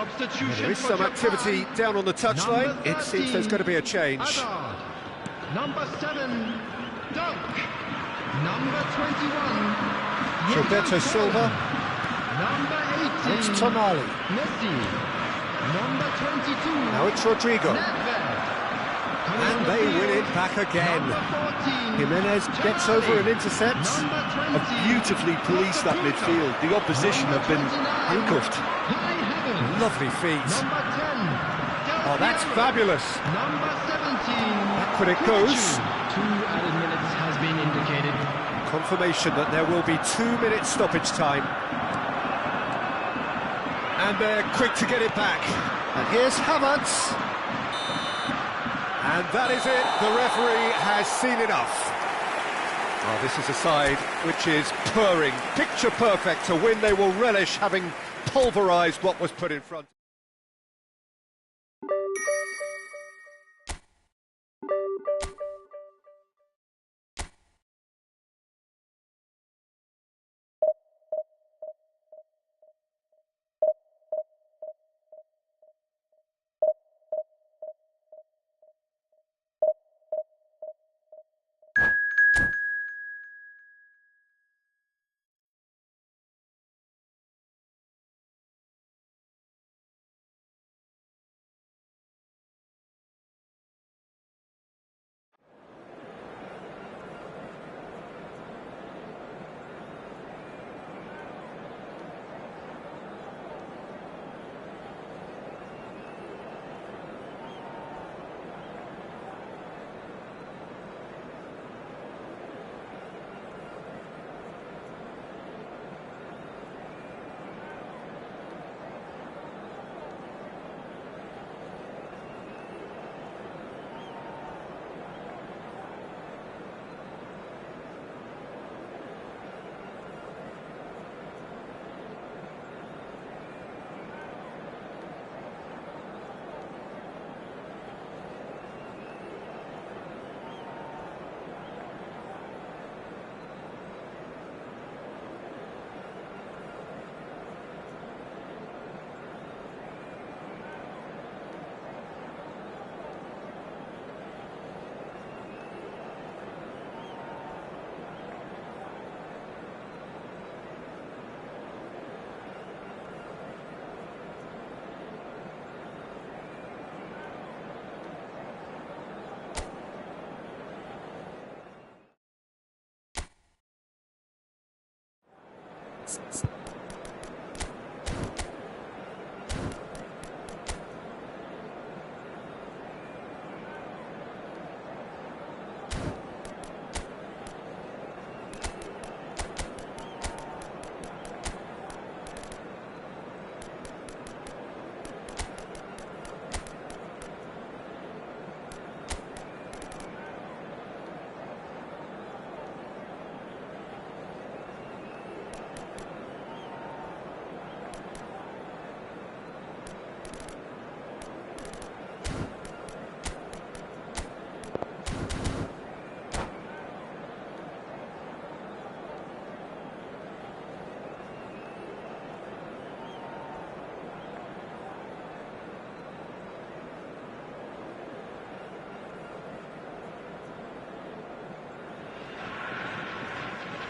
There is some activity down on the touchline. It seems there's going to be a change. Hazard. Number 7, Dunk. Number 21, Gilberto Silva. Number 18, It's Tonali. Messi. Number 22, Now it's Rodrigo. Nedved. And they win it back again. Number 14, Jimenez gets over and intercepts. Number 20, Beautifully policed that midfield. The opposition have been handcuffed. Lovely feet. Number 10, Oh, that's fabulous. Number 17, Back when it goes. 2 added minutes has been indicated. Confirmation that there will be 2-minute stoppage time. And they're quick to get it back. And here's Havertz. And that is it. The referee has seen enough. Oh, this is a side which is purring, picture perfect. To win, they will relish having pulverised what was put in front.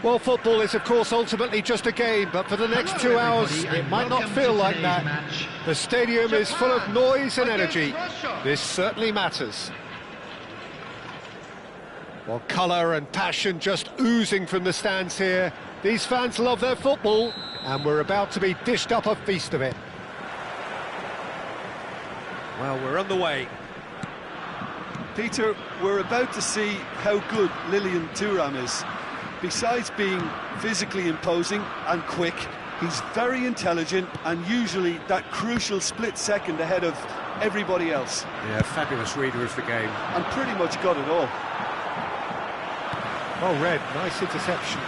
Well, football is, of course, ultimately just a game, but for the next 2 hours, it might not feel like that. The stadium is full of noise and energy. This certainly matters. Well, colour and passion just oozing from the stands here. These fans love their football, and we're about to be dished up a feast of it. Well, we're on the way. Peter, we're about to see how good Lilian Thuram is. Besides being physically imposing and quick, he's very intelligent and usually that crucial split second ahead of everybody else. Yeah, fabulous reader of the game. And pretty much got it all. Well read, nice interception.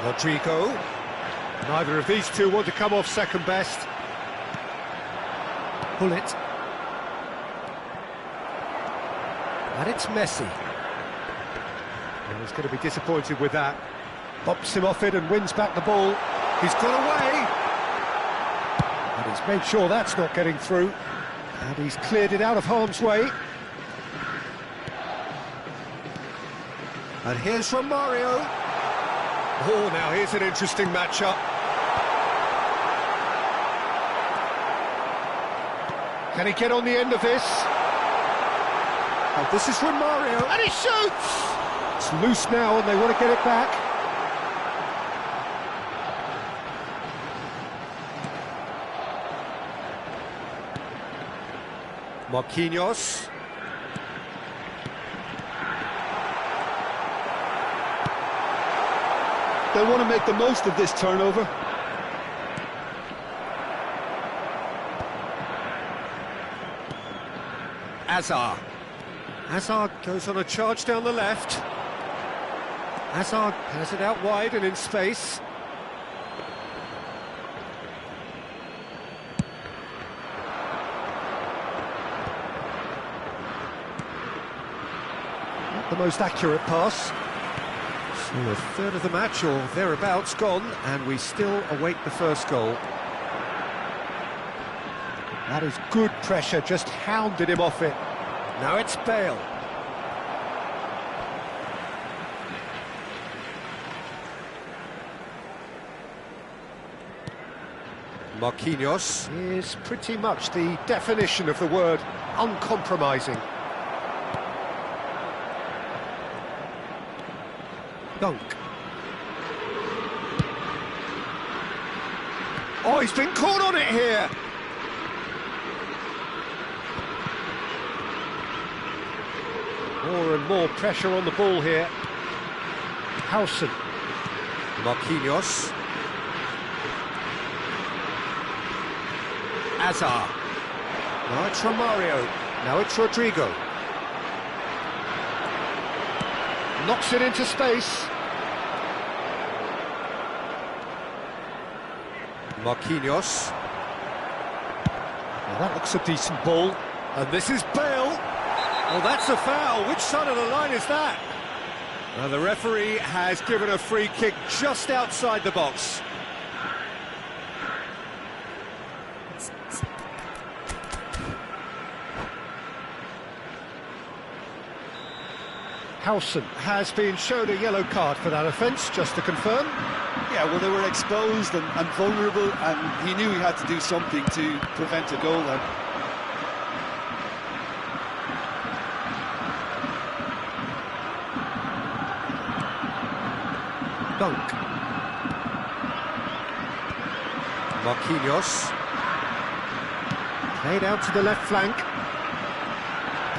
Rodrigo. Neither of these two want to come off second best. Pull it. And it's Messi. And he's going to be disappointed with that. Bops him off it and wins back the ball. He's got away. And he's made sure that's not getting through. And he's cleared it out of harm's way. And here's from Mario. Oh, now here's an interesting matchup. Can he get on the end of this? And this is from Mario. And he shoots! It's loose now and they want to get it back. Marquinhos. They want to make the most of this turnover. Hazard. Hazard goes on a charge down the left. Hazard has it out wide and in space. Not the most accurate pass. So a third of the match or thereabouts gone, and we still await the first goal. That is good pressure, just hounded him off it. Now it's Bale. Marquinhos is pretty much the definition of the word uncompromising. Dunk. Oh, he's been caught on it here. More and more pressure on the ball here. Howson. Marquinhos. Hazard. Now it's Romario. Now it's Rodrigo. Knocks it into space. Marquinhos. Now that looks a decent ball. And this is Bale. Well, that's a foul. Which side of the line is that? Well, the referee has given a free kick just outside the box. Howson has been shown a yellow card for that offence, just to confirm. Yeah, well, they were exposed and vulnerable, and he knew he had to do something to prevent a goal then. Dunk. Marquinhos. Played out to the left flank.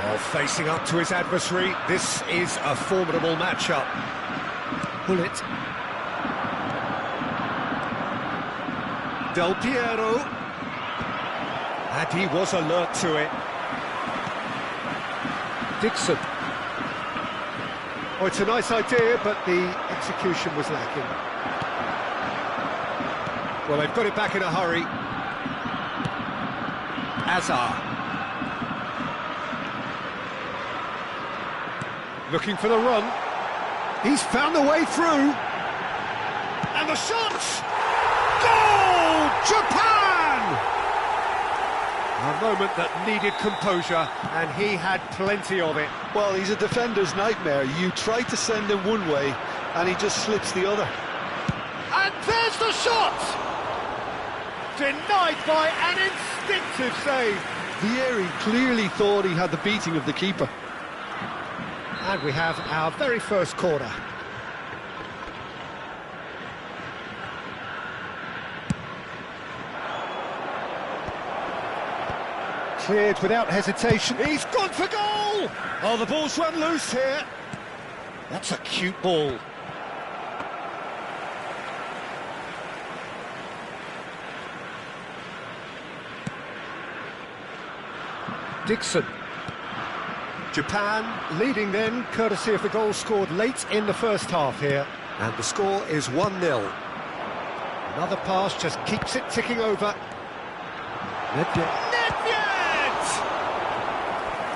Oh, facing up to his adversary. This is a formidable matchup. Bullet. Del Piero. And he was alert to it. Dixon. Oh, it's a nice idea, but the execution was lacking. Well, they've got it back in a hurry. Hazard. Looking for the run. He's found the way through. And the shot! Goal! Japan! A moment that needed composure, and he had plenty of it. Well, he's a defender's nightmare. You try to send him one way, and he just slips the other. And there's the shot! Denied by an instinctive save. Vieri clearly thought he had the beating of the keeper. And we have our very first corner. Cleared without hesitation. He's gone for goal! Oh, the ball's run loose here. That's a cute ball. Dixon. Japan leading then, courtesy of the goal scored late in the first half here. And the score is 1-0. Another pass just keeps it ticking over. Nedved!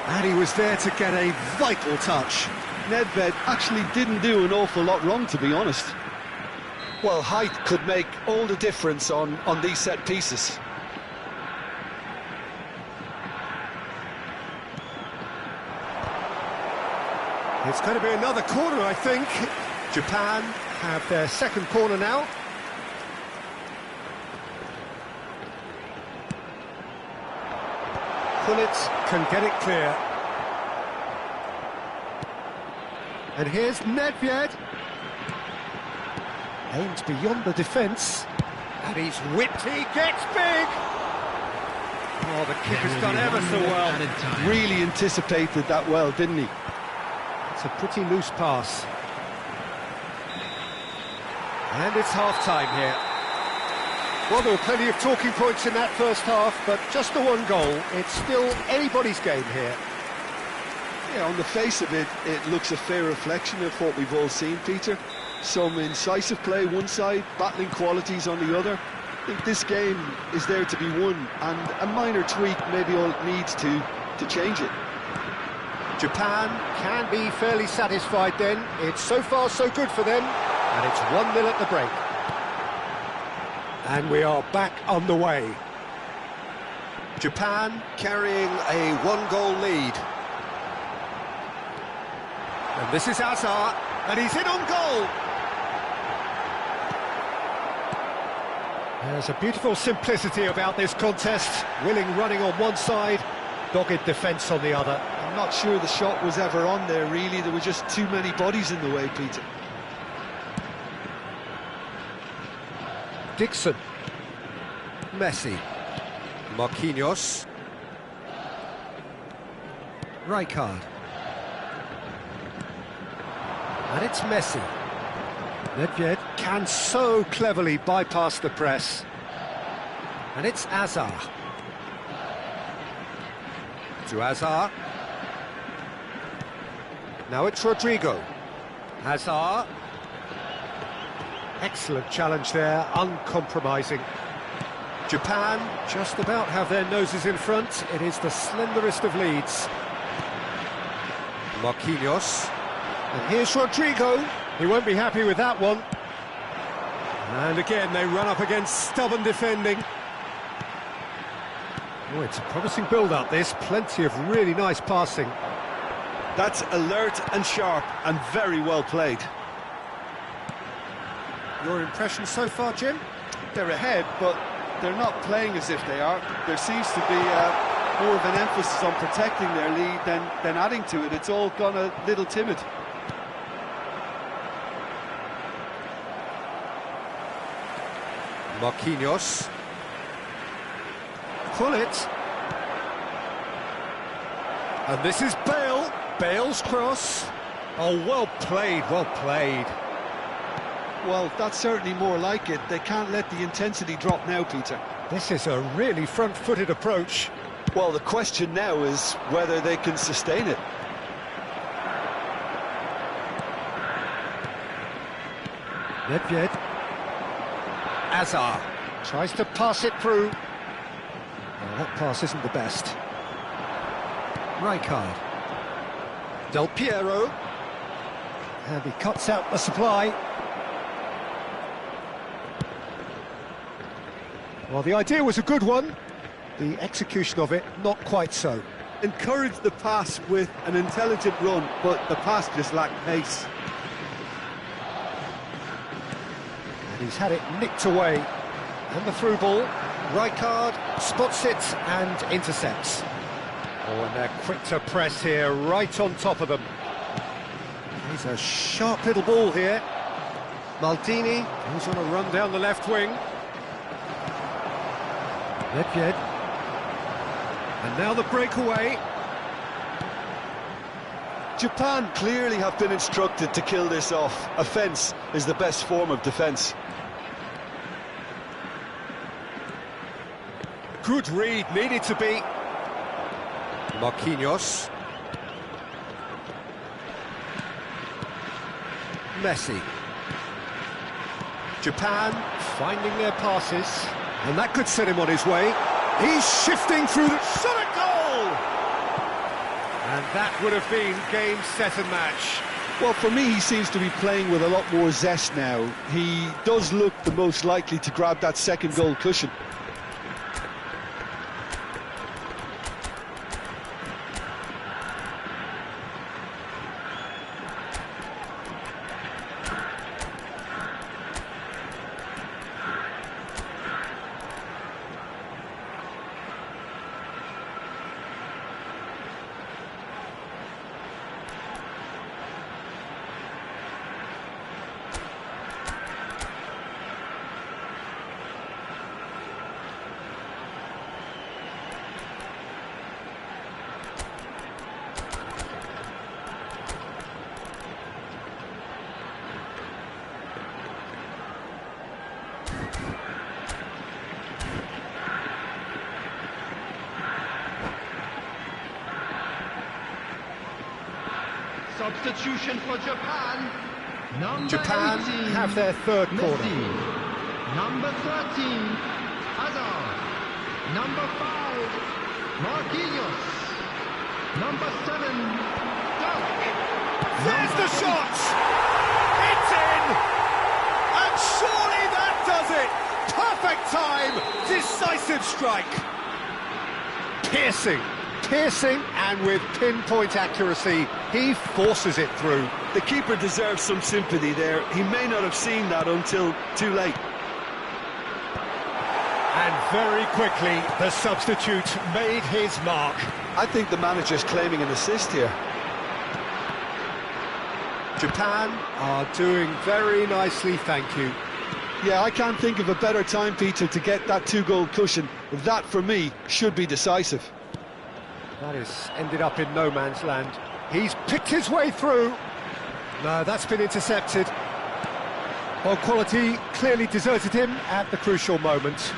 And he was there to get a vital touch. Nedved actually didn't do an awful lot wrong, to be honest. Well, height could make all the difference on these set pieces. It's going to be another corner, I think. Japan have their second corner now. Pullet can get it clear. And here's Nedved. Aims beyond the defence. And he's whipped, he gets big! Oh, the keeper's done ever so well. Really anticipated that well, didn't he? It's a pretty loose pass. And it's half-time here. Well, there were plenty of talking points in that first half, but just the one goal. It's still anybody's game here. Yeah, on the face of it, it looks a fair reflection of what we've all seen, Peter. Some incisive play one side, battling qualities on the other. I think this game is there to be won, and a minor tweak maybe all it needs to change it. Japan can be fairly satisfied then. It's so far so good for them, and it's 1-0 at the break. And we are back on the way. Japan carrying a one-goal lead. And this is Azar, and he's in on goal. There's a beautiful simplicity about this contest. Willing running on one side, dogged defence on the other. I'm not sure the shot was ever on there, really. There were just too many bodies in the way, Peter. Dixon. Messi. Marquinhos. Rijkaard. And it's Messi. Nedved can so cleverly bypass the press. And it's Azar. To Azar. Now it's Rodrigo. Azar. Excellent challenge there, uncompromising. Japan just about have their noses in front. It is the slenderest of leads. Marquinhos. And here's Rodrigo. He won't be happy with that one. And again, they run up against stubborn defending. Oh, it's a promising build-up, this. Plenty of really nice passing. That's alert and sharp and very well played. Your impression so far, Jim? They're ahead, but they're not playing as if they are. There seems to be more of an emphasis on protecting their lead than adding to it. It's all gone a little timid. Marquinhos. Pullet. And this is Bale. Bale's cross. Oh, well played, well played. Well, that's certainly more like it. They can't let the intensity drop now, Peter. This is a really front-footed approach. Well, the question now is whether they can sustain it. Nedved. Azar tries to pass it through. Well, that pass isn't the best. Rijkaard. Del Piero. And he cuts out the supply. Well, the idea was a good one. The execution of it, not quite so. Encouraged the pass with an intelligent run, but the pass just lacked pace. And he's had it nicked away. And the through ball. Rijkaard spots it and intercepts. Oh, and they're quick to press here, right on top of them. He's a sharp little ball here. Maldini goes on a run down the left wing. Nedved. And now the breakaway. Japan clearly have been instructed to kill this off. Offence is the best form of defence. Good read, needed to be. Marquinhos. Messi. Japan finding their passes, and that could set him on his way. He's shifting through the... Shot a goal! And that would have been game, set and match. Well, for me, he seems to be playing with a lot more zest now. He does look the most likely to grab that second goal cushion. Substitution for Japan. Number Japan 18, have their third corner. Messi. Number 13, Hazard. Number 5, Marquinhos. Number 7, Dunk. There's the shot! It's in! And surely that does it! Perfect time! Decisive strike! Piercing, and with pinpoint accuracy, he forces it through. The keeper deserves some sympathy there. He may not have seen that until too late. And very quickly, the substitute made his mark. I think the manager's claiming an assist here. Japan are doing very nicely, thank you. Yeah, I can't think of a better time, Peter, to get that two-goal cushion. That, for me, should be decisive. That has ended up in no man's land. He's picked his way through. No, that's been intercepted. Well, quality clearly deserted him at the crucial moment.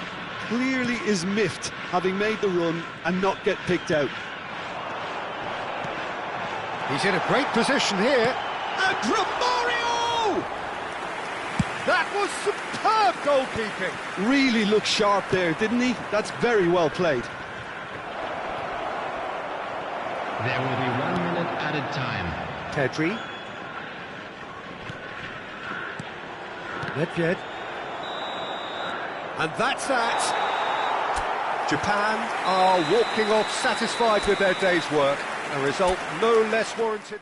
Clearly is miffed, having made the run and not get picked out. He's in a great position here. And Romario! That was superb goalkeeping. Really looked sharp there, didn't he? That's very well played. There will be 1 minute added time. Pedri. Nedved. And that's that. Japan are walking off satisfied with their day's work. A result no less warranted.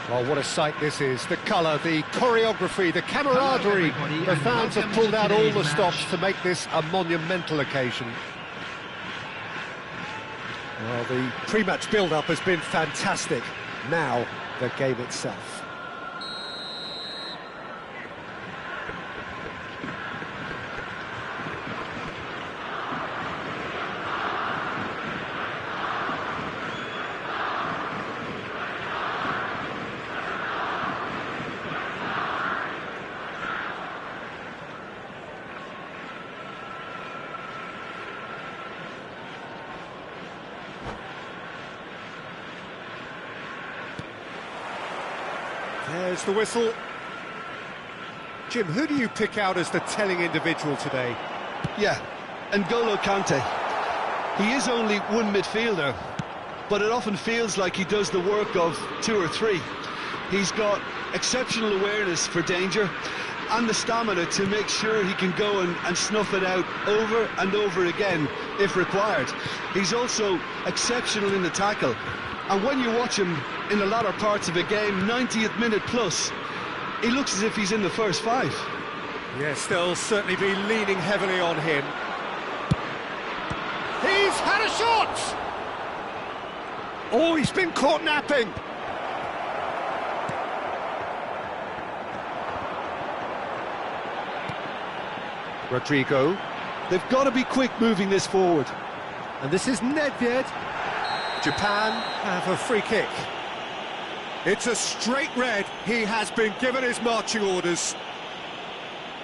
Well, what a sight this is. The colour, the choreography, the camaraderie. The fans have pulled out all the stops to make this a monumental occasion. Well, the pre-match build-up has been fantastic. Now, the game itself. There's the whistle. Jim, who do you pick out as the telling individual today? Yeah, N'Golo Kante. He is only one midfielder, but it often feels like he does the work of two or three. He's got exceptional awareness for danger and the stamina to make sure he can go and snuff it out over and over again if required. He's also exceptional in the tackle. And when you watch him in the latter parts of a game, 90th minute plus, he looks as if he's in the first five. Yes, they'll certainly be leaning heavily on him. He's had a shot! Oh, he's been caught napping. Rodrigo. They've got to be quick moving this forward. And this is Nedved. Japan have a free kick. It's a straight red. He has been given his marching orders.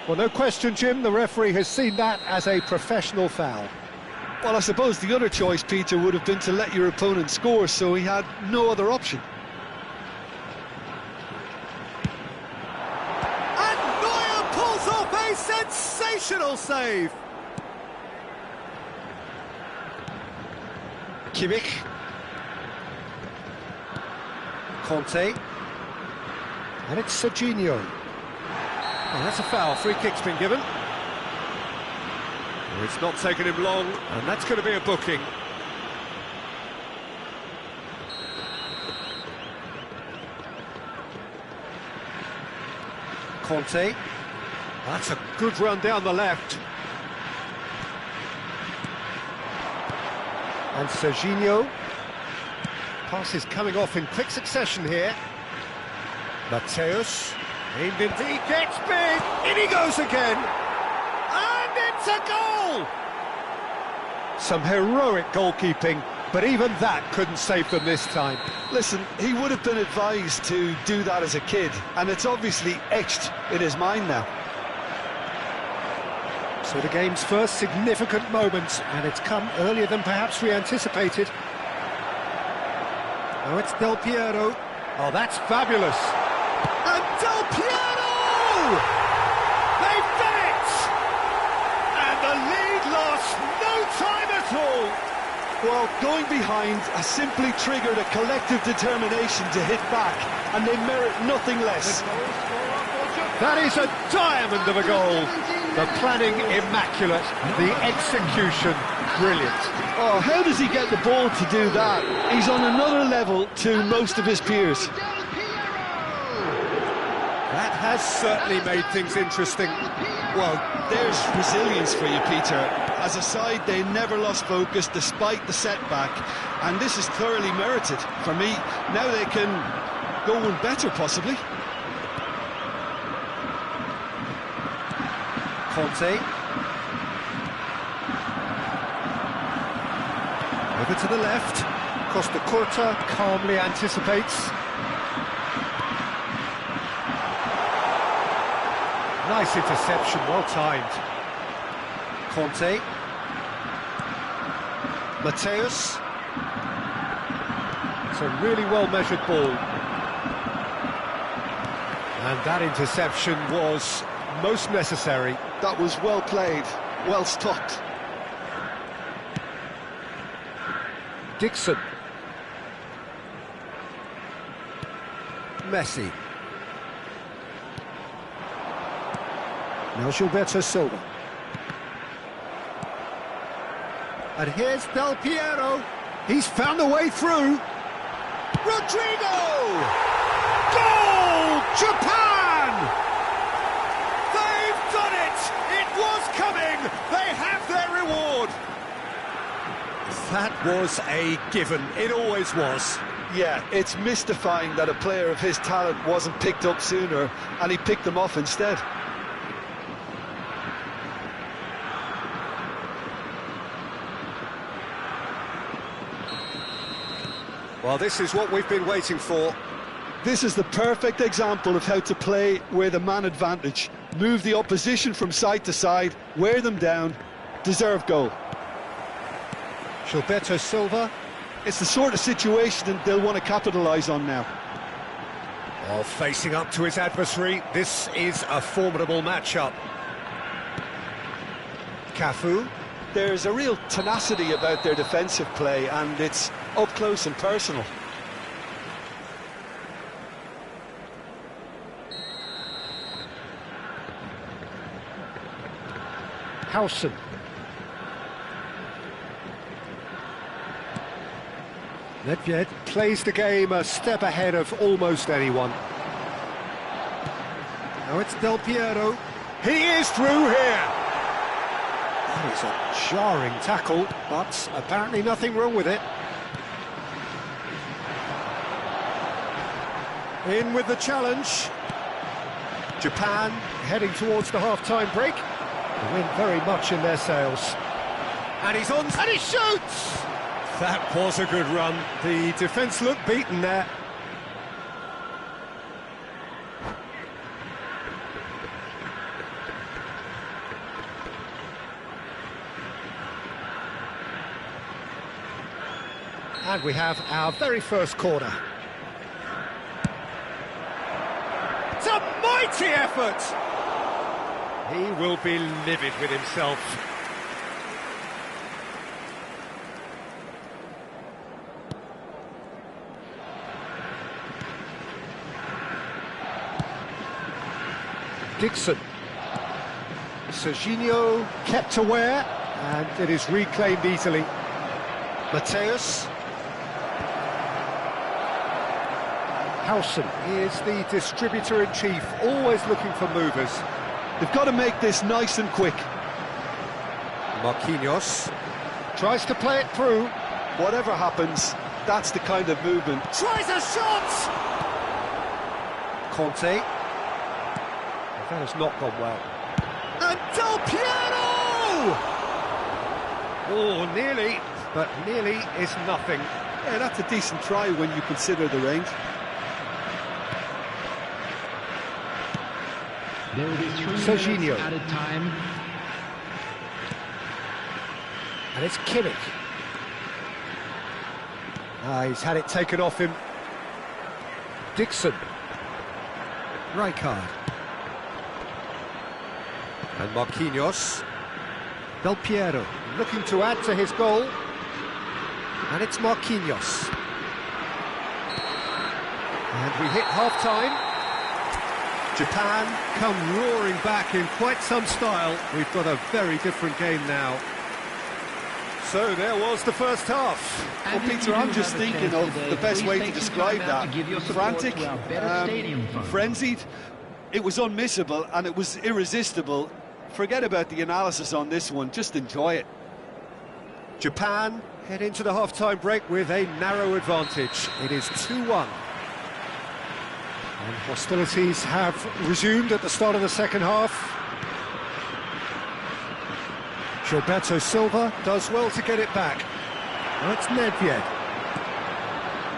Well, no question, Jim, the referee has seen that as a professional foul. Well, I suppose the other choice, Peter, would have been to let your opponent score, so he had no other option. And Neuer pulls off a sensational save. Kimmich. Conte, and it's Serginho. Oh, that's a foul. Free kick's been given. Oh, it's not taken him long, and that's going to be a booking. Conte. That's a good run down the left. And Serginho. Pass is coming off in quick succession here. Mateus, aimed in, he gets big, in he goes again, and it's a goal! Some heroic goalkeeping, but even that couldn't save them this time. Listen, he would have been advised to do that as a kid, and it's obviously etched in his mind now. So the game's first significant moment, and it's come earlier than perhaps we anticipated. Oh, it's Del Piero. Oh, that's fabulous. And Del Piero! They've done it! And the lead lost no time at all. Well, going behind has simply triggered a collective determination to hit back, and they merit nothing less. That is a diamond of a goal. The planning immaculate, the execution brilliant. Oh, how does he get the ball to do that? He's on another level to most of his peers. That has certainly made things interesting. Well, there's resilience for you, Peter. As a side, they never lost focus despite the setback, and this is thoroughly merited. For me, now they can go one better, possibly. Conte. Over to the left. Costa Curta calmly anticipates. Nice interception, well timed. Conte. Mateus. It's a really well-measured ball. And that interception was most necessary. That was well played, well stopped. Dixon. Messi. Now Gilberto Silva. And here's Del Piero. He's found a way through. Rodrigo! Goal! Japan! They've done it! It was coming! They have their reward! That was a given. It always was. Yeah, it's mystifying that a player of his talent wasn't picked up sooner, and he picked them off instead. Well, this is what we've been waiting for. This is the perfect example of how to play with a man advantage. Move the opposition from side to side, wear them down, deserve goal. Gilberto Silva. It's the sort of situation they'll want to capitalise on now. Oh, facing up to his adversary, this is a formidable matchup. Cafu. There's a real tenacity about their defensive play, and it's up close and personal. Howson. Nedved plays the game a step ahead of almost anyone. Now it's Del Piero. He is through here! That is a jarring tackle, but apparently nothing wrong with it. In with the challenge. Japan heading towards the half-time break. The wind very much in their sails. And he's on, and he shoots! That was a good run. The defence looked beaten there. And we have our very first corner. It's a mighty effort! He will be livid with himself. Dixon. Serginho kept aware, and it is reclaimed easily. Mateus. Howson is the distributor-in-chief, always looking for movers. They've got to make this nice and quick. Marquinhos tries to play it through. Whatever happens, that's the kind of movement. Tries a shot! Conte. That has not gone well. And Del Piero! Oh, nearly, but nearly is nothing. Yeah, that's a decent try when you consider the range. There will be 3 Serginho. minutes added time. And it's Kimmich. He's had it taken off him. Dixon. Rijkaard. And Marquinhos. Del Piero looking to add to his goal. And it's Marquinhos. And we hit half-time. Japan come roaring back in quite some style. We've got a very different game now. So there was the first half. Well, Peter, I'm just thinking of the best way to describe that. Frantic, frenzied. It was unmissable and it was irresistible. Forget about the analysis on this one, just enjoy it. Japan head into the half-time break with a narrow advantage. It is 2-1. And hostilities have resumed at the start of the second half. Gilberto Silva does well to get it back. Now it's Nedved.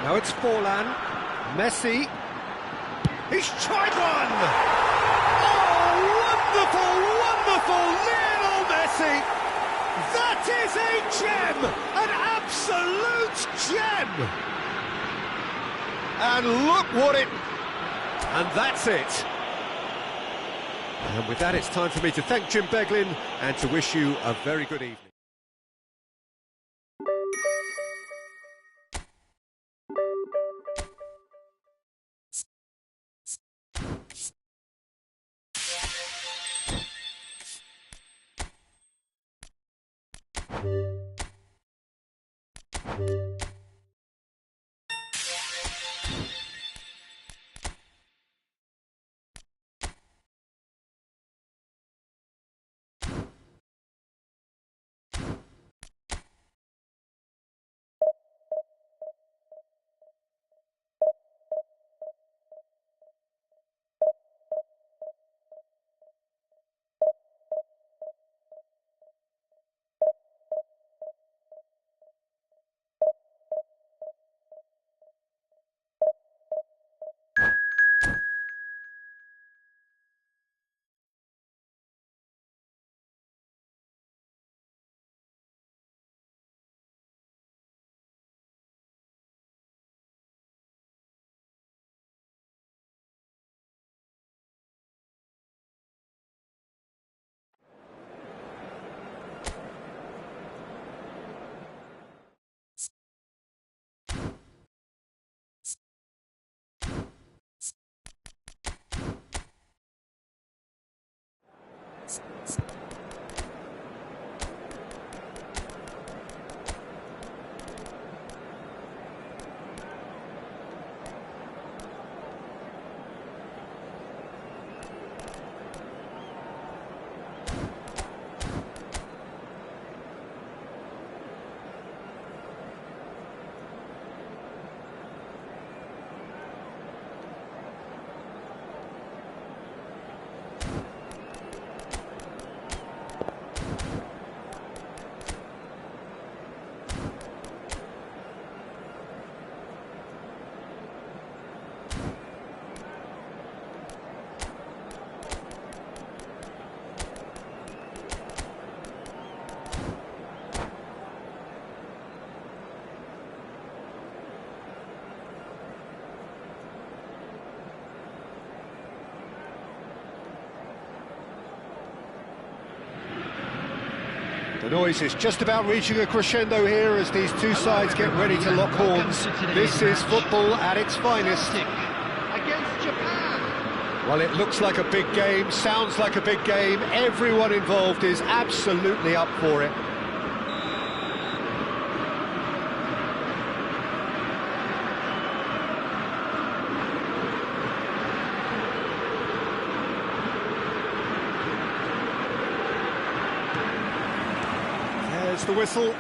Now it's Forlan. Messi. He's tried one! Oh, wonderful, wonderful Lionel Messi! That is a gem! An absolute gem! And look what it... And that's it. And with that, it's time for me to thank Jim Beglin and to wish you a very good evening. The noise is just about reaching a crescendo here as these two sides get ready to lock horns. This is football at its finest. Against Japan. Well, it looks like a big game, sounds like a big game. Everyone involved is absolutely up for it. There's the whistle.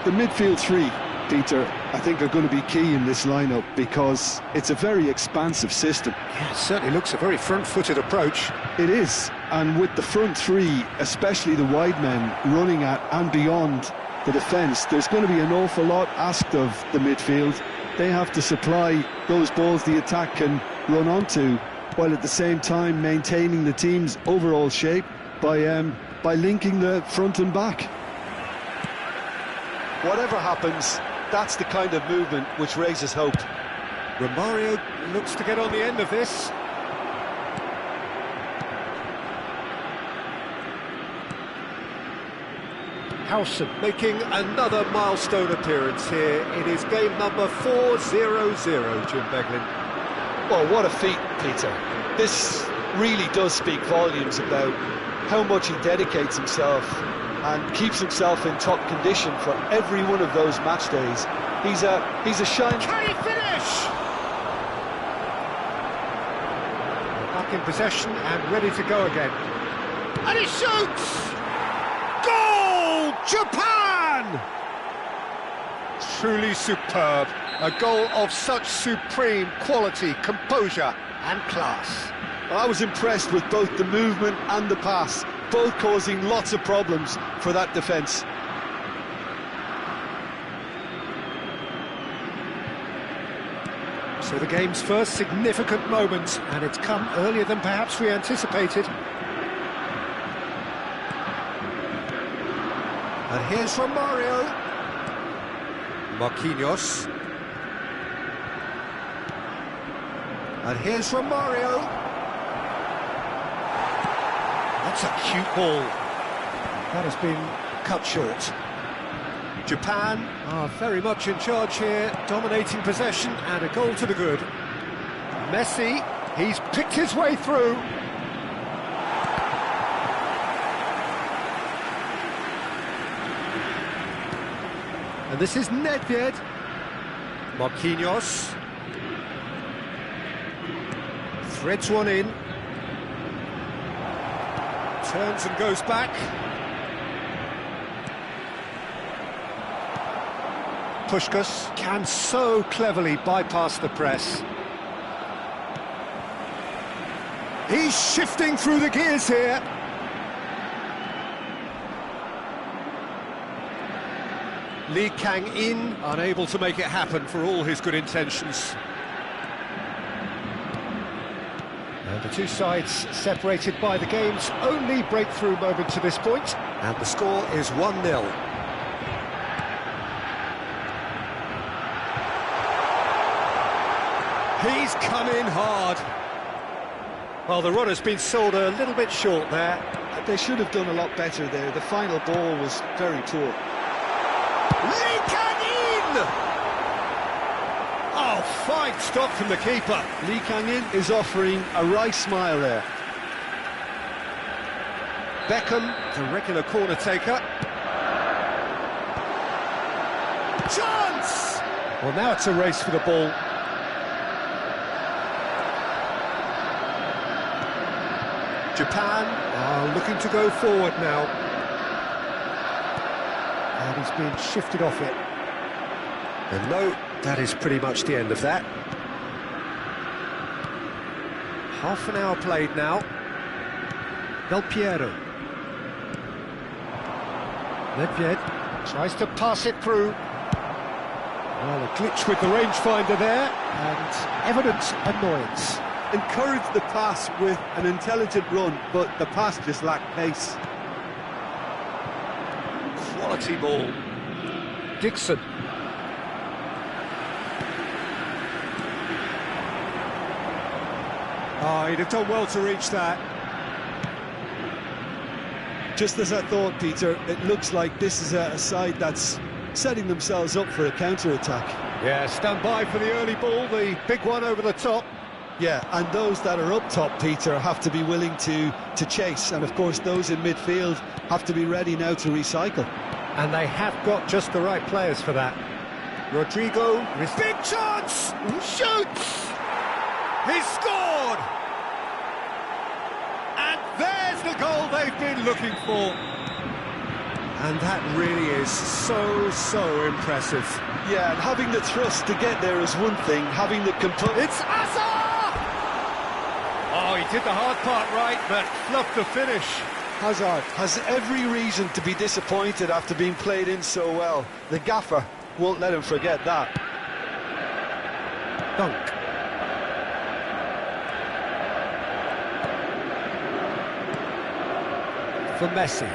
The midfield three, Peter, I think are going to be key in this lineup because it's a very expansive system. Yeah, it certainly looks a very front-footed approach. It is, and with the front three, especially the wide men running at and beyond the defence, there's going to be an awful lot asked of the midfield. They have to supply those balls the attack can run onto, while at the same time maintaining the team's overall shape by linking the front and back. Whatever happens, that's the kind of movement which raises hope. Romario looks to get on the end of this. Howson making another milestone appearance here. It is game number 4-0-0, Jim Beglin. Well, what a feat, Peter. This really does speak volumes about how much he dedicates himself and keeps himself in top condition for every one of those match days. He's a shine. Can he finish? Back in possession and ready to go again. And he shoots! Goal! Japan! Truly superb. A goal of such supreme quality, composure and class. I was impressed with both the movement and the pass, both causing lots of problems for that defence. So the game's first significant moment, and it's come earlier than perhaps we anticipated. And here's Romario. Marquinhos. And here's Romario. That's a cute ball. That has been cut short. Japan are very much in charge here, dominating possession and a goal to the good. Messi, he's picked his way through. And this is Nedved. Marquinhos. Threads one in. Turns and goes back. Puskás can so cleverly bypass the press. He's shifting through the gears here. Lee Kang-in unable to make it happen for all his good intentions. And the two sides separated by the game's only breakthrough moment to this point, and the score is 1-0. He's come in hard. Well, the run has been sold a little bit short there. They should have done a lot better there. The final ball was very poor. Lee Kang-in! Oh, fine stop from the keeper. Lee Kang-in is offering a wry smile there. Beckham, the regular corner taker. Chance! Well, now it's a race for the ball. Japan are looking to go forward now. And he's being shifted off it. And no, that is pretty much the end of that. Half an hour played now. Del Piero. Nedved tries to pass it through. Well, a glitch with the rangefinder there, and evident annoyance. Encouraged the pass with an intelligent run, but the pass just lacked pace. Quality ball. Dixon. Oh, he'd have done well to reach that. Just as I thought, Peter, it looks like this is a side that's setting themselves up for a counter-attack. Yeah, stand by for the early ball, the big one over the top. Yeah, and those that are up top, Peter, have to be willing to chase. And, of course, those in midfield have to be ready now to recycle. And they have got just the right players for that. Rodrigo, with big chance! Shoots! He scored! And there's the goal they've been looking for. And that really is so impressive. Yeah, and having the thrust to get there is one thing, having the composure... It's Osso! Oh, he did the hard part right, but fluffed the finish. Hazard has every reason to be disappointed after being played in so well. The gaffer won't let him forget that. Dunk. For Messi.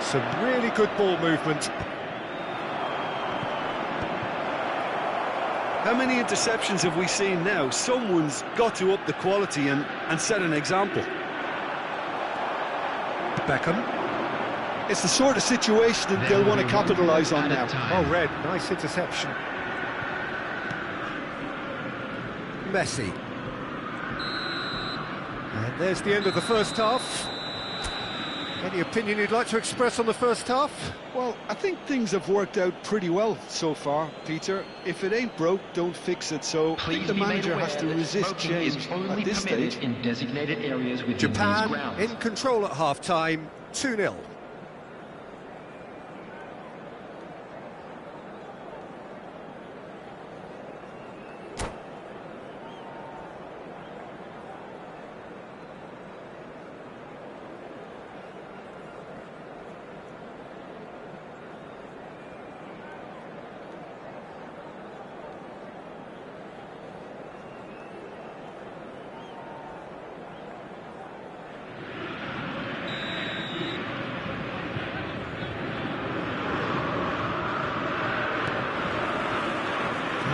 Some really good ball movement. How many interceptions have we seen now? Someone's got to up the quality and set an example. Beckham. It's the sort of situation that they'll want to capitalise on now. Oh, Red, nice interception. Messi. And there's the end of the first half. Any opinion you'd like to express on the first half? Well, I think things have worked out pretty well so far, Peter. If it ain't broke, don't fix it. So I think the manager has to resist change at this stage. In designated areas within Japan these grounds. in control at half-time, 2-0.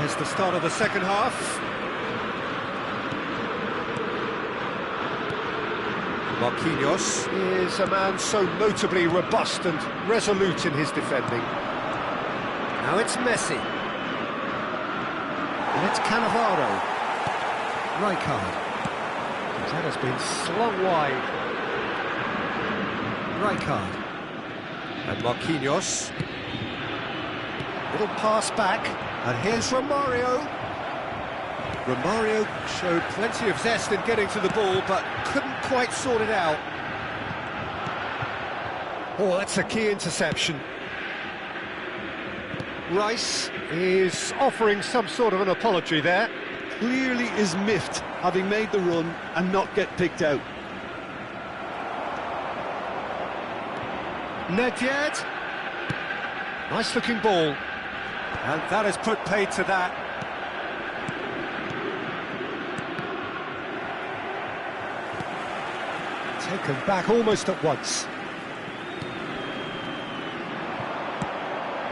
There's the start of the second half. Marquinhos is a man so notably robust and resolute in his defending. Now it's Messi. And it's Cannavaro. Rijkaard. That has been slung wide. Rijkaard. And Marquinhos. Little pass back. And here's Romario. Romario showed plenty of zest in getting to the ball, but couldn't quite sort it out. Oh, that's a key interception. Rice is offering some sort of an apology there. Clearly is miffed, having made the run and not get picked out. Nedved. Nice looking ball. And that has put paid to that. Taken back almost at once.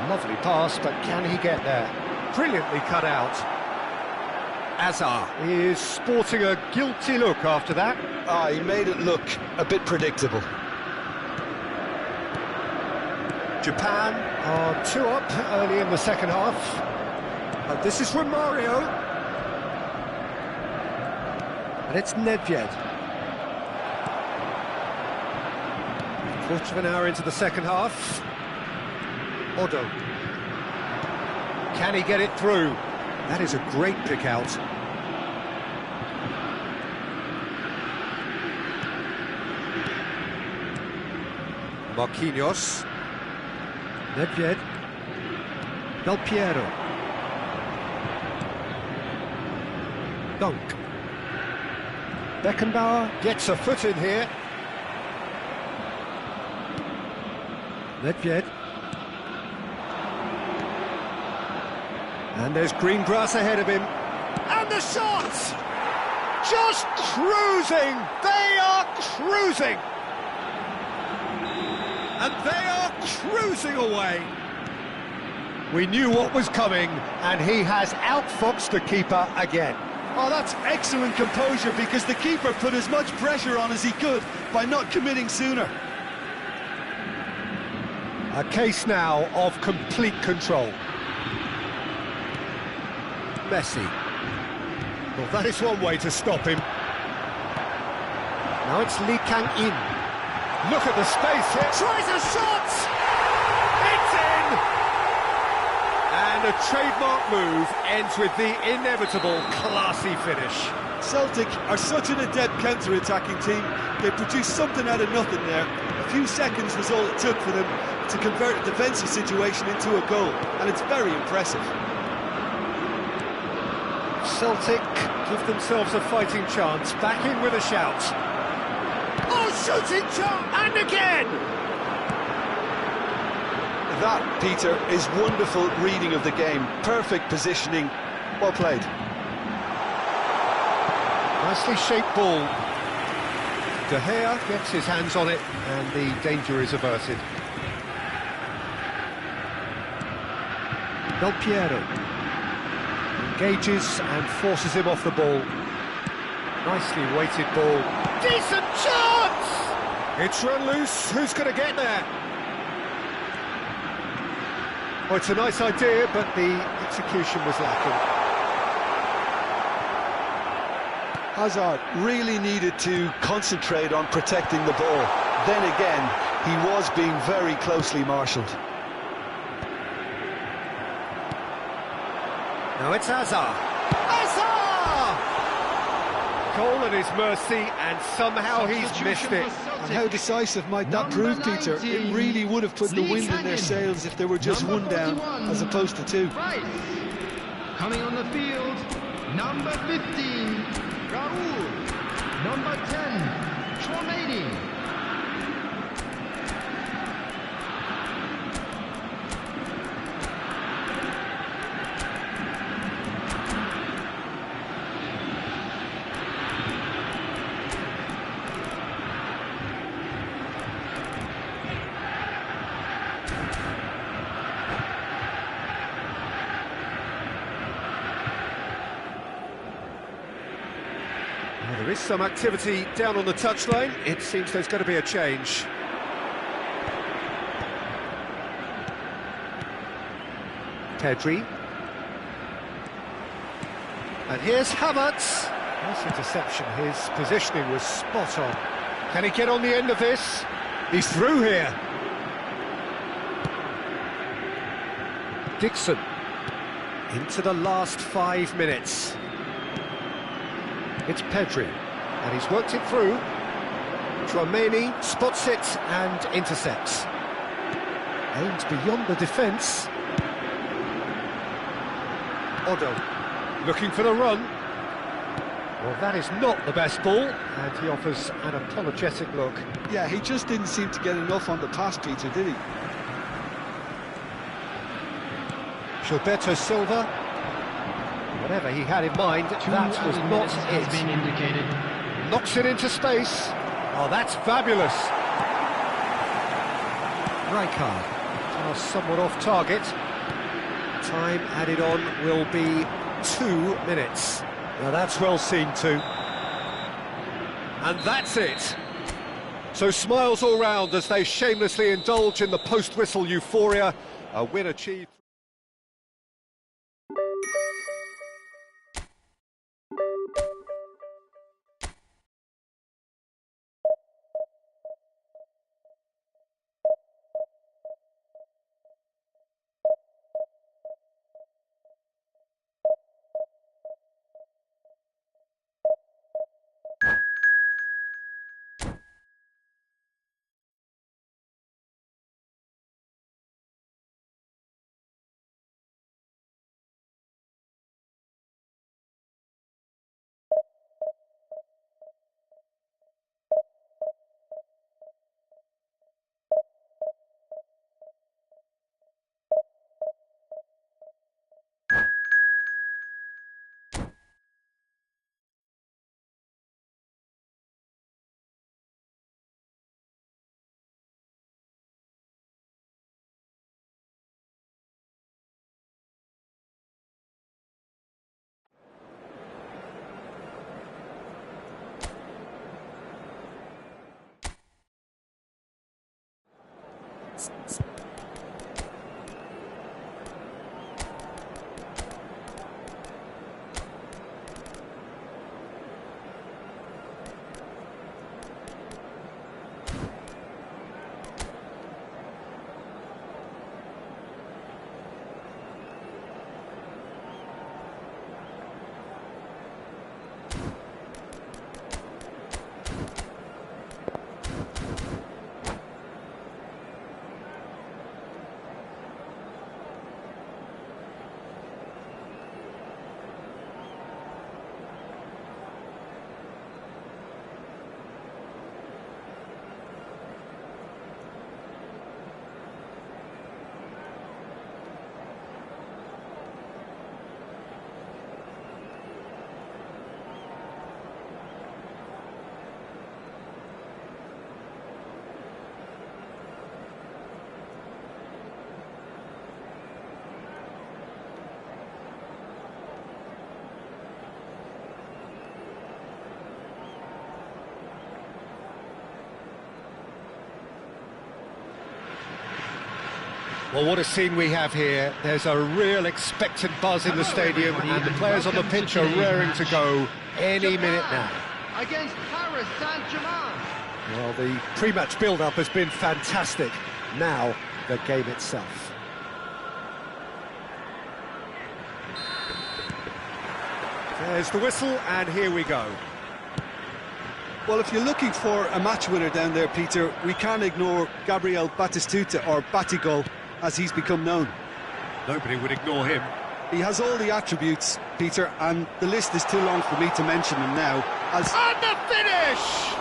Lovely pass, but can he get there? Brilliantly cut out. Azar is sporting a guilty look after that. He made it look a bit predictable. Japan are 2 up early in the second half. And this is Romario. And it's Nedved. Quarter of an hour into the second half. Odo. Can he get it through? That is a great pick out. Marquinhos. Nedved. Del Piero. Dunk. Beckenbauer gets a foot in here. Nedved. And there's green grass ahead of him. And the shot! Just cruising! They are cruising! And they are cruising away! We knew what was coming, and he has outfoxed the keeper again. Oh, that's excellent composure, because the keeper put as much pressure on as he could by not committing sooner. A case now of complete control. Messi. Well, that is one way to stop him. Now it's Lee Kang-in. Look at the space here. Tries a shot! It's in! And a trademark move ends with the inevitable classy finish. Celtic are such an adept counter-attacking team. They produced something out of nothing there. A few seconds was all it took for them to convert a defensive situation into a goal, and it's very impressive. Celtic give themselves a fighting chance, back in with a shout. Oh, shooting chance! And again! That, Peter, is wonderful reading of the game. Perfect positioning. Well played. Nicely shaped ball. De Gea gets his hands on it, and the danger is averted. Del Piero engages and forces him off the ball. Nicely weighted ball. Decent chance! It's run loose. Who's going to get there? Well, it's a nice idea, but the execution was lacking. Hazard really needed to concentrate on protecting the ball. Then again, he was being very closely marshalled. Now it's Hazard. Hazard! Goal at his mercy, and somehow he's missed it. And how decisive might that prove, Peter? It really would have put the wind in their sails if there were just one down, as opposed to two. Right. Coming on the field, number 15, Raul. Number 10, Chouameni. Well, there is some activity down on the touchline. It seems there's going to be a change. Pedri. And here's Havertz. Nice interception. His positioning was spot on. Can he get on the end of this? He's through here. Dixon. Into the last 5 minutes. It's Pedri, and he's worked it through. Chouameni spots it and intercepts. Aimed beyond the defence. Odo, looking for the run. Well, that is not the best ball, and he offers an apologetic look. Yeah, he just didn't seem to get enough on the pass, Peter, did he? Gilberto Silva. Whatever he had in mind, that was not it. Been indicated. Knocks it into space. Oh, that's fabulous. Rijkaard, now somewhat off target. Time added on will be 2 minutes. Now that's well seen too. And that's it. So smiles all round as they shamelessly indulge in the post-whistle euphoria. A win achieved. Well, what a scene we have here. There's a real expectant buzz in the stadium, and the players on the pitch are raring to go any minute now. Against Paris Saint-Germain. Well, the pre-match build-up has been fantastic. Now, the game itself. There's the whistle, and here we go. Well, if you're looking for a match winner down there, Peter, we can't ignore Gabriel Batistuta, or Batigol, as he's become known. Nobody would ignore him. He has all the attributes, Peter, and the list is too long for me to mention them now. And the finish!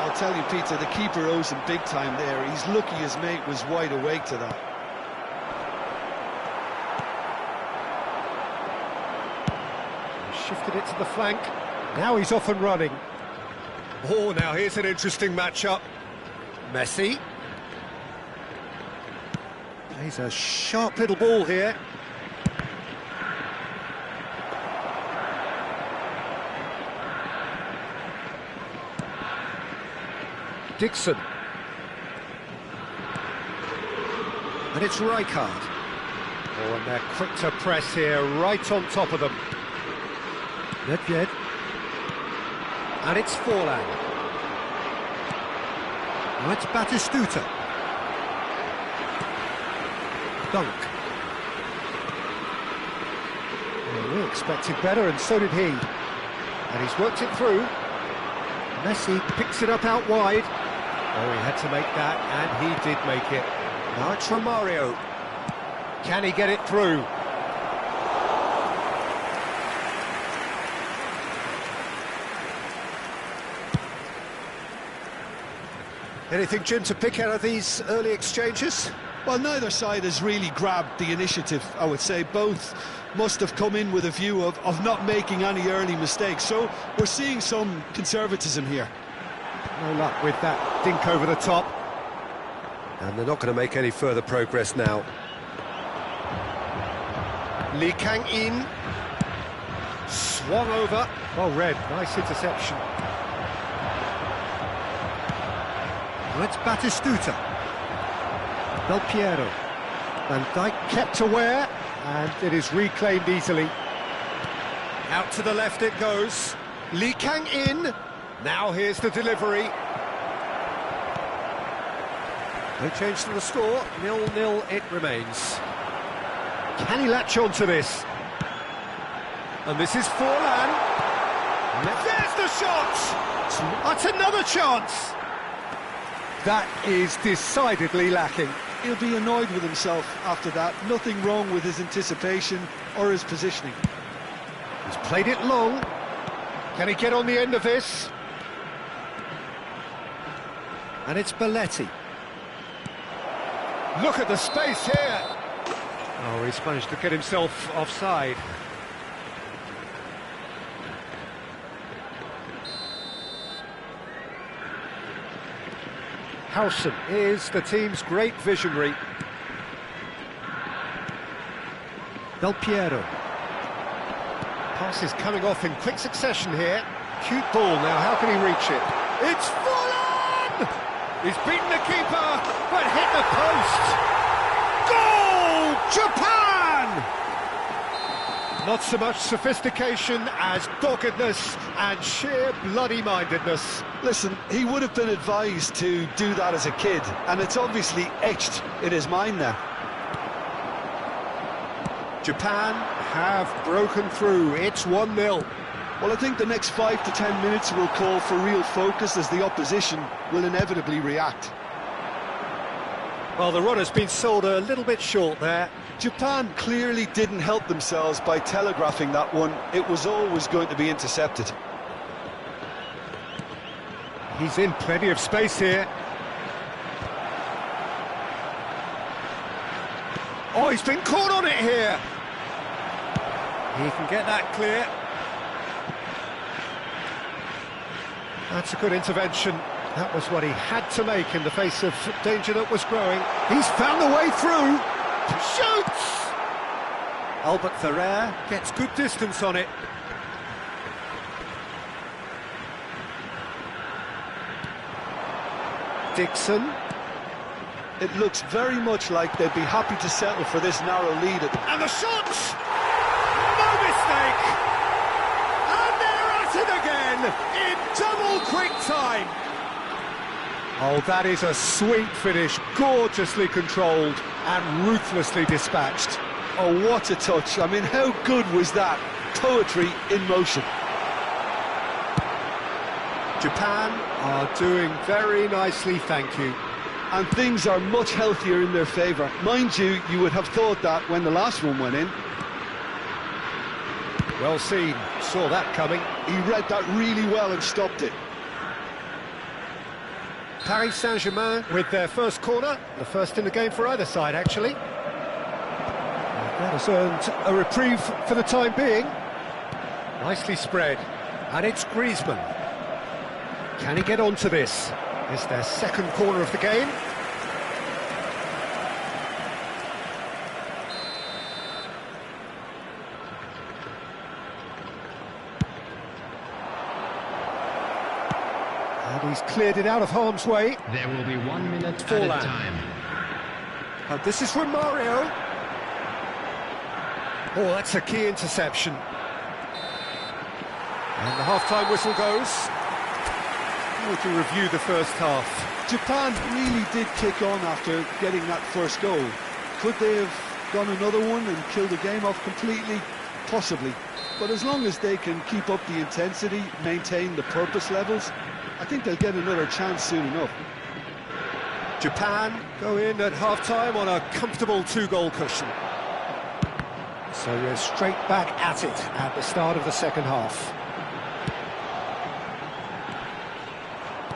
I'll tell you, Peter, the keeper owes him big time there. He's lucky his mate was wide awake to that. Shifted it to the flank. Now he's off and running. Oh, now here's an interesting matchup. Messi. He's a sharp little ball here. Dixon. And it's Rijkaard. Oh, and they're quick to press here, right on top of them. Nedved. And it's Forlan. Now it's Batistuta. Dunk. Well, we expected better, and so did he. And he's worked it through. Messi picks it up out wide. Oh, he had to make that, and he did make it. Now it's Romario. Can he get it through? Anything, Jim, to pick out of these early exchanges? Well, neither side has really grabbed the initiative, I would say. Both must have come in with a view of not making any early mistakes. So we're seeing some conservatism here. No luck with that dink over the top. And they're not going to make any further progress now. Lee Kang-in. Swung over. Well read, nice interception. That's Batistuta. Del Piero. Van Dijk kept aware, and it is reclaimed easily. Out to the left it goes. Lee Kang-in. Now here's the delivery. No change to the score. 0-0 it remains. Can he latch on to this? And this is Forlan. There's the shot! That's another chance! That is decidedly lacking. He'll be annoyed with himself after that. Nothing wrong with his anticipation or his positioning. He's played it long. Can he get on the end of this? And it's Belletti. Look at the space here. Oh, he's managed to get himself offside. Howson is the team's great visionary. Del Piero. Pass is coming off in quick succession here. Cute ball now, how can he reach it? It's Forlan! He's beaten the keeper, but hit the post. Goal! Japan! Not so much sophistication as doggedness and sheer bloody-mindedness. Listen, he would have been advised to do that as a kid, and it's obviously etched in his mind now. Japan have broken through. It's 1-0. Well, I think the next 5 to 10 minutes will call for real focus as the opposition will inevitably react. Well, the run has been sold a little bit short there. Japan clearly didn't help themselves by telegraphing that one. It was always going to be intercepted. He's in plenty of space here. Oh, he's been caught on it here. He can get that clear. That's a good intervention. That was what he had to make in the face of danger that was growing. He's found a way through. Shoots! Albert Ferrer gets good distance on it. Dixon. It looks very much like they'd be happy to settle for this narrow lead. And the shot! No mistake! And they're at it again in double quick time. Oh, that is a sweet finish, gorgeously controlled and ruthlessly dispatched. Oh, what a touch. I mean, how good was that? Poetry in motion. Japan are doing very nicely, thank you. And things are much healthier in their favour. Mind you, you would have thought that when the last one went in. Well seen, saw that coming. He read that really well and stopped it. Paris Saint-Germain with their first corner, the first in the game for either side, actually. That has earned a reprieve for the time being. Nicely spread, and it's Griezmann. Can he get onto this? It's their second corner of the game. And he's cleared it out of harm's way. There will be 1 minute Forlan. added time. And this is from Mario. Oh, that's a key interception. And the half-time whistle goes. We can review the first half. Japan really did kick on after getting that first goal. Could they have gone another one and killed the game off completely? Possibly. But as long as they can keep up the intensity, maintain the purpose levels, I think they'll get another chance soon enough. Japan go in at half-time on a comfortable 2-goal cushion. So we're straight back at it at the start of the second half.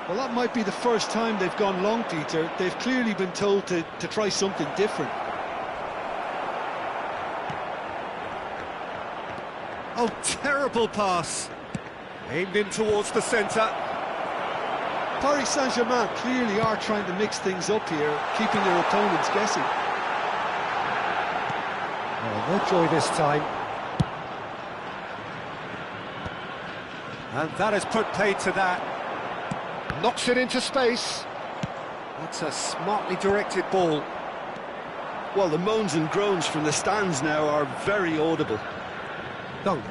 Well, that might be the first time they've gone long, Peter. They've clearly been told to try something different. Oh, terrible pass. Aimed in towards the centre. Paris Saint-Germain clearly are trying to mix things up here, keeping their opponents guessing. Oh, no joy this time. And that has put paid to that. Knocks it into space. That's a smartly directed ball. Well, the moans and groans from the stands now are very audible. Dunk.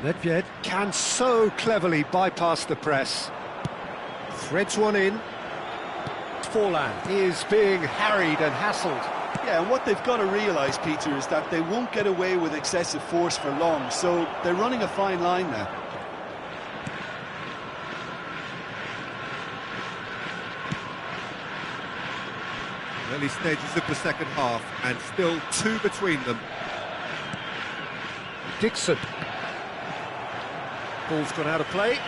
Nedved can so cleverly bypass the press. Threads one in. Forlan is being harried and hassled. Yeah, and what they've got to realise, Peter, is that they won't get away with excessive force for long, so they're running a fine line now. Early stages of the second half, and still 2 between them. Dixon. Ball's gone out of play.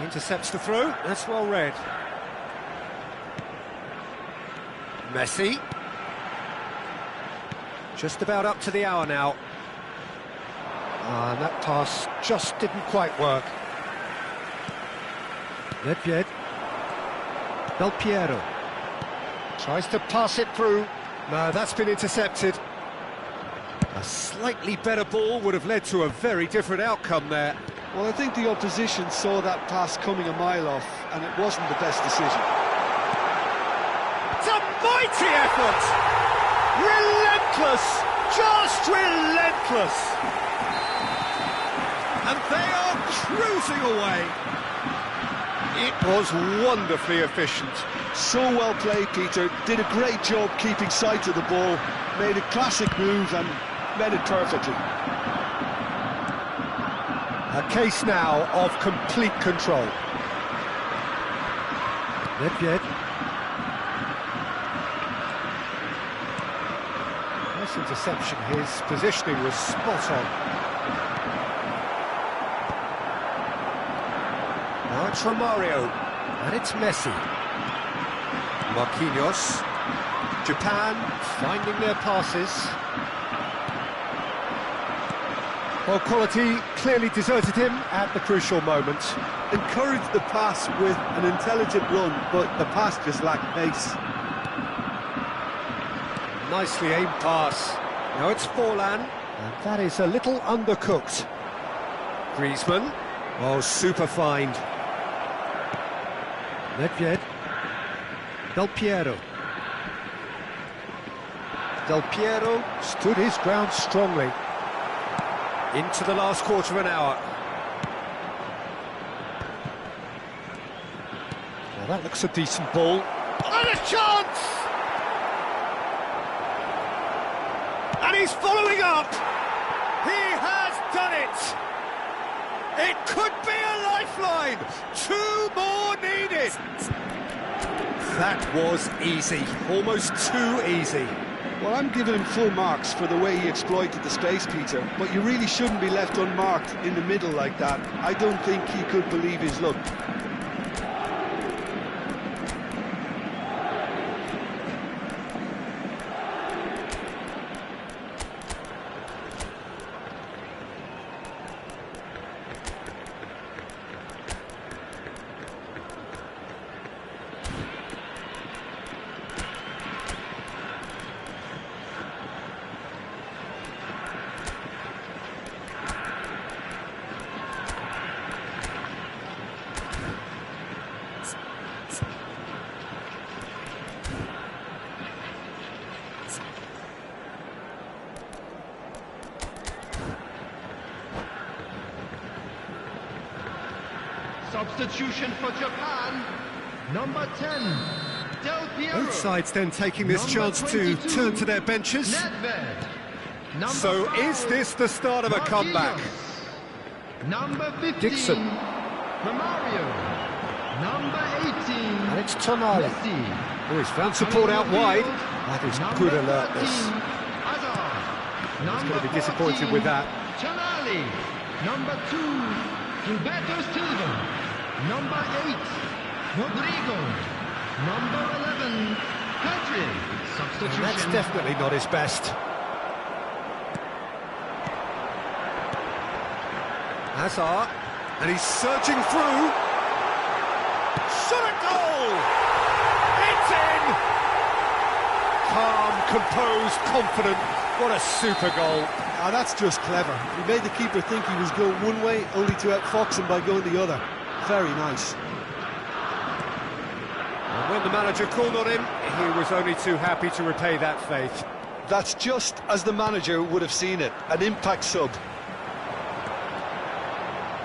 Intercepts the throw, that's well read. Messi. Just about up to the hour now. And that pass just didn't quite work. Nedved. Del Piero. Tries to pass it through. No, that's been intercepted. A slightly better ball would have led to a very different outcome there. Well, I think the opposition saw that pass coming a mile off, and it wasn't the best decision. It's a mighty effort! Relentless! Just relentless! And they are cruising away. It was wonderfully efficient. So well played, Peter. Did a great job keeping sight of the ball, made a classic move and read it perfectly. A case now of complete control. Nedved. Nice interception. His positioning was spot on. Now it's Romario. And it's Messi. Marquinhos. Japan finding their passes. Well, quality clearly deserted him at the crucial moment. Encouraged the pass with an intelligent run, but the pass just lacked pace. Nicely aimed pass. Now it's Forlan, and that is a little undercooked. Griezmann. Oh, super find. Nedved. Del Piero. Del Piero stood his ground strongly. Into the last quarter of an hour. Well, that looks a decent ball. And a chance! And he's following up! He has done it! It could be a lifeline! 2 more needed! That was easy, almost too easy. Well, I'm giving him full marks for the way he exploited the space, Peter, but you really shouldn't be left unmarked in the middle like that. I don't think he could believe his luck. Substitution for Japan, number 10, Del Piero. Both sides then taking this chance to turn to their benches. Nedved. Number So 5, is this the start of a comeback? Number 15, Dixon. Romario. Number 18, And it's Tonali. Messi. Oh, he's found support out wide. That is good alertness. He's going to be disappointed with that. Tonali. Number 2, Gilberto Silva. Number 8, Rodrigo. Number 11, Pedri. Substitution. That's definitely not his best. Hazard, and he's surging through. Shot at goal! It's in! Calm, composed, confident. What a super goal. Ah, that's just clever. He made the keeper think he was going one way, only to outfox him by going the other. Very nice. And when the manager called on him, he was only too happy to repay that faith. That's just as the manager would have seen it, an impact sub.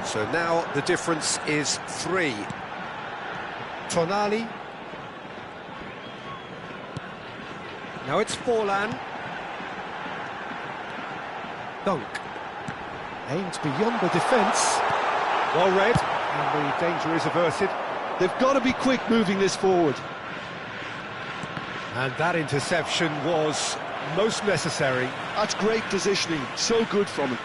So now the difference is 3. Tonali. Now it's Forlan. Dunk. Aimed beyond the defence. Well read, and the danger is averted. They've got to be quick moving this forward. And that interception was most necessary. That's great positioning, so good from him.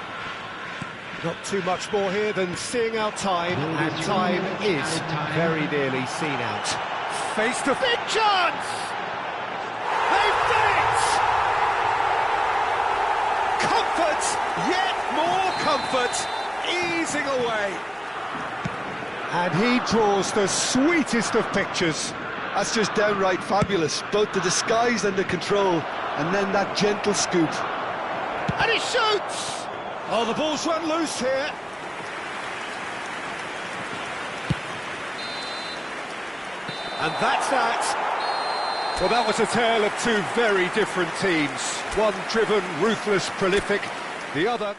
Not too much more here than seeing out time, and time is very nearly seen out. Face to big chance! They've done it! Comfort Yet more comfort, easing away. And he draws the sweetest of pictures. That's just downright fabulous, both the disguise and the control, and then that gentle scoop. And he shoots! Oh, the ball's run loose here. And that's that. Well, that was a tale of two very different teams. One driven, ruthless, prolific, the other...